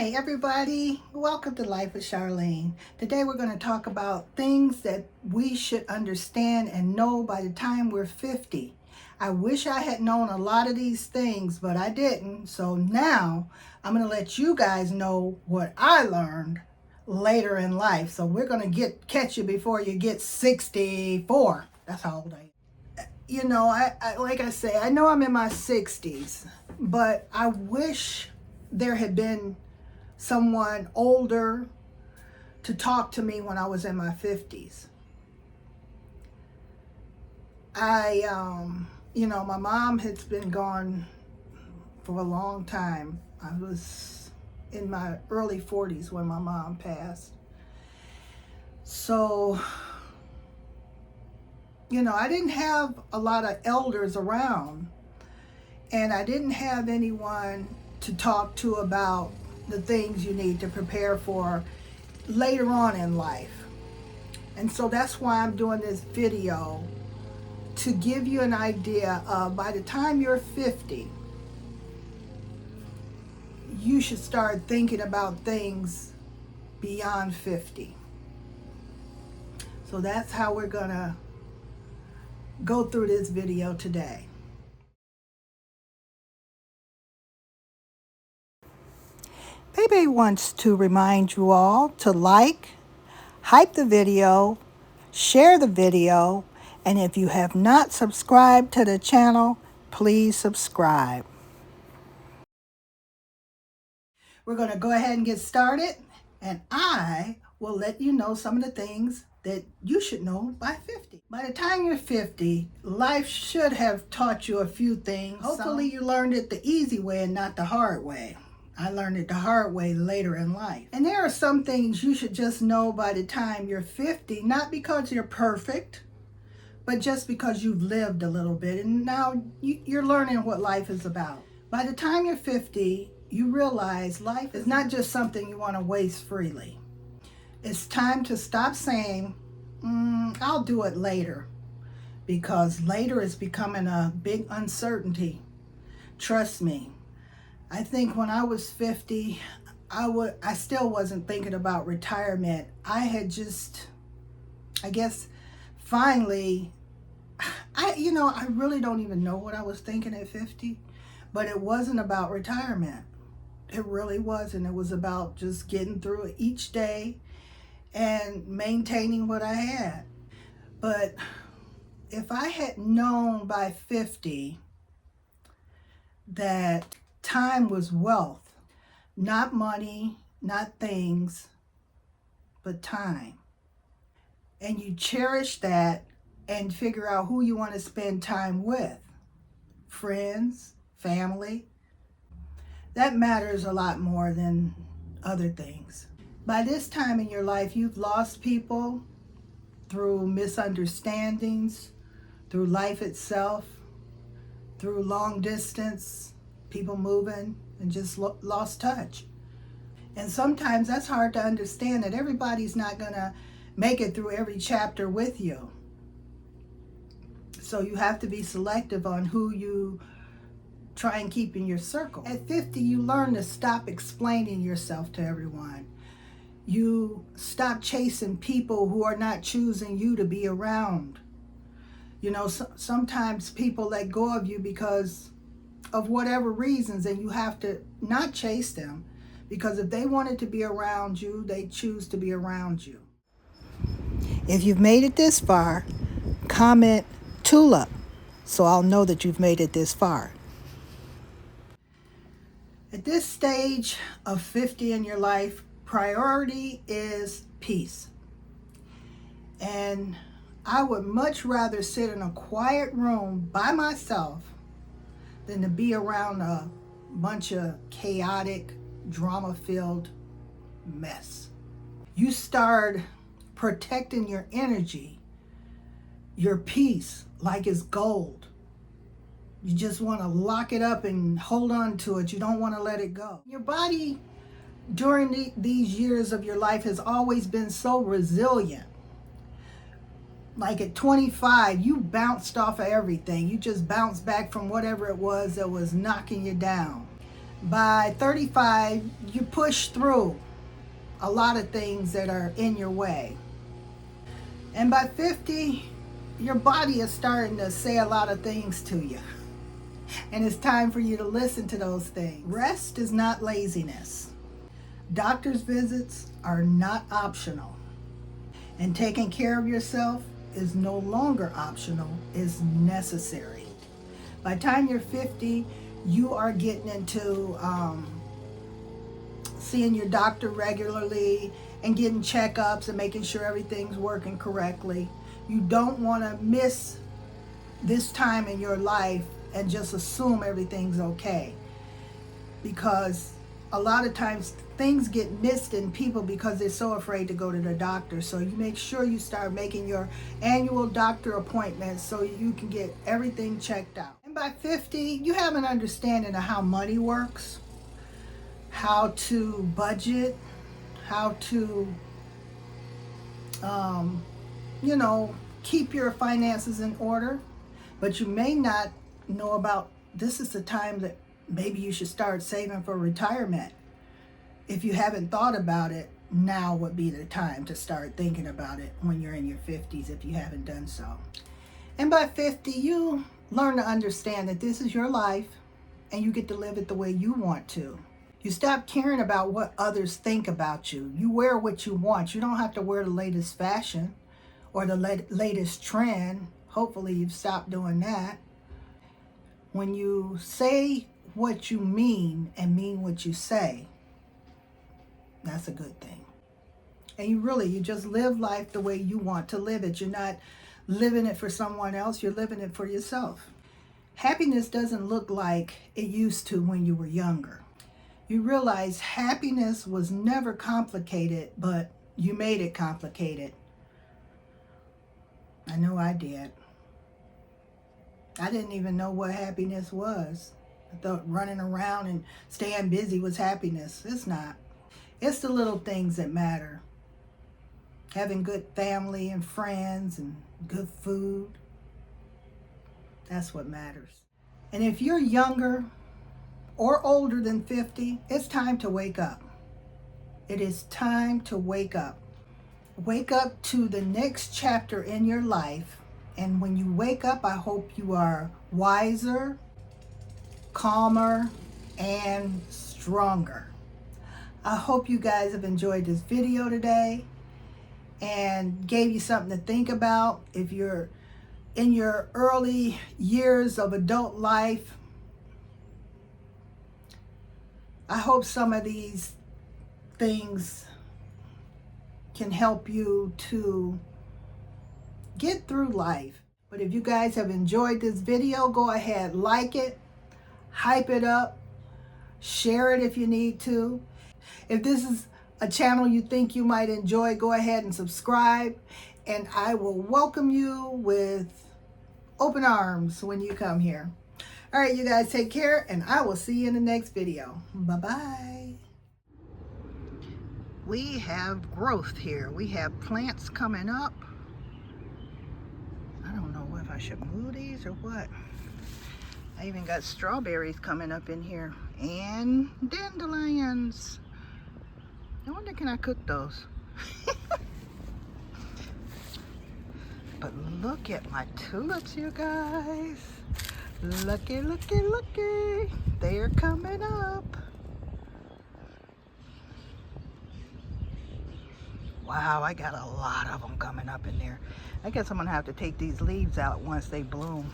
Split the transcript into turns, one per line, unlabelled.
Hi everybody, welcome to Life with Charlene. Today we're going to talk about things that we should understand and know by the time we're 50. I wish I had known a lot of these things, but I didn't. So now I'm going to let you guys know what I learned later in life. So we're going to catch you before you get 64. That's how old I am. You know, I like I say, I know I'm in my 60s, but I wish there had been someone older to talk to me when I was in my 50s. My mom has been gone for a long time. I was in my early 40s when my mom passed. So, I didn't have a lot of elders around, and I didn't have anyone to talk to about the things you need to prepare for later on in life. And so that's why I'm doing this video, to give you an idea of by the time you're 50, you should start thinking about things beyond 50. So that's how we're gonna go through this video today. Baby wants to remind you all to like, hype the video, share the video, and if you have not subscribed to the channel, please subscribe. We're going to go ahead and get started, and I will let you know some of the things that you should know by 50. By the time you're 50, life should have taught you a few things. Hopefully you learned it the easy way and not the hard way. I learned it the hard way later in life. And there are some things you should just know by the time you're 50, not because you're perfect, but just because you've lived a little bit and now you're learning what life is about. By the time you're 50, you realize life is not just something you want to waste freely. It's time to stop saying, I'll do it later, because later is becoming a big uncertainty. Trust me. I think when I was 50, I still wasn't thinking about retirement. I had just, I guess, finally, I really don't even know what I was thinking at 50, but it wasn't about retirement. It really wasn't. It was about just getting through each day and maintaining what I had. But if I had known by 50 that time was wealth, not money, not things, but time, and you cherish that and figure out who you want to spend time with, friends, family, that matters a lot more than other things. By this time in your life, you've lost people through misunderstandings, through life itself, through long distance, people moving, and just lost touch. And sometimes that's hard to understand, that everybody's not going to make it through every chapter with you. So you have to be selective on who you try and keep in your circle. At 50, you learn to stop explaining yourself to everyone. You stop chasing people who are not choosing you to be around. Sometimes people let go of you because of whatever reasons, and you have to not chase them, because if they wanted to be around you, they choose to be around you. If you've made it this far, comment TULIP so I'll know that you've made it this far. At this stage of 50 in your life, priority is peace. And I would much rather sit in a quiet room by myself than to be around a bunch of chaotic, drama-filled mess. You start protecting your energy, your peace, like it's gold. You just want to lock it up and hold on to it. You don't want to let it go. Your body during these years of your life has always been so resilient. Like at 25, you bounced off of everything. You just bounced back from whatever it was that was knocking you down. By 35, you push through a lot of things that are in your way. And by 50, your body is starting to say a lot of things to you. And it's time for you to listen to those things. Rest is not laziness. Doctor's visits are not optional. And taking care of yourself is no longer optional, it's necessary. By the time you're 50, you are getting into seeing your doctor regularly and getting checkups and making sure everything's working correctly. You don't want to miss this time in your life and just assume everything's okay, because a lot of times things get missed in people because they're so afraid to go to the doctor. So you make sure you start making your annual doctor appointments so you can get everything checked out. And by 50, you have an understanding of how money works, how to budget, how to, keep your finances in order. But you may not know about, this is the time that maybe you should start saving for retirement. If you haven't thought about it, now would be the time to start thinking about it when you're in your 50s, if you haven't done so. And by 50, you learn to understand that this is your life and you get to live it the way you want to. You stop caring about what others think about you. You wear what you want. You don't have to wear the latest fashion or the latest trend. Hopefully you've stopped doing that. When you say what you mean and mean what you say, that's a good thing. And you just live life the way you want to live it. You're not living it for someone else. You're living it for yourself. Happiness doesn't look like it used to when you were younger. You realize happiness was never complicated, but you made it complicated. I know I did. I didn't even know what happiness was. I thought running around and staying busy was happiness. It's not. It's the little things that matter. Having good family and friends and good food. That's what matters. And if you're younger or older than 50, it's time to wake up. It is time to wake up. Wake up to the next chapter in your life. And when you wake up, I hope you are wiser, calmer, and stronger. I hope you guys have enjoyed this video today and gave you something to think about. If you're in your early years of adult life, I hope some of these things can help you to get through life. But if you guys have enjoyed this video, go ahead, like it, hype it up, share it if you need to. If this is a channel you think you might enjoy, go ahead and subscribe, and I will welcome you with open arms when you come here. All right, you guys take care, and I will see you in the next video. Bye-bye. We have growth here. We have plants coming up. I don't know if I should move these or what. I even got strawberries coming up in here and dandelions. I wonder, can I cook those? But look at my tulips, you guys. Looky, looky, looky. They're coming up. Wow, I got a lot of them coming up in there. I guess I'm gonna have to take these leaves out once they bloom.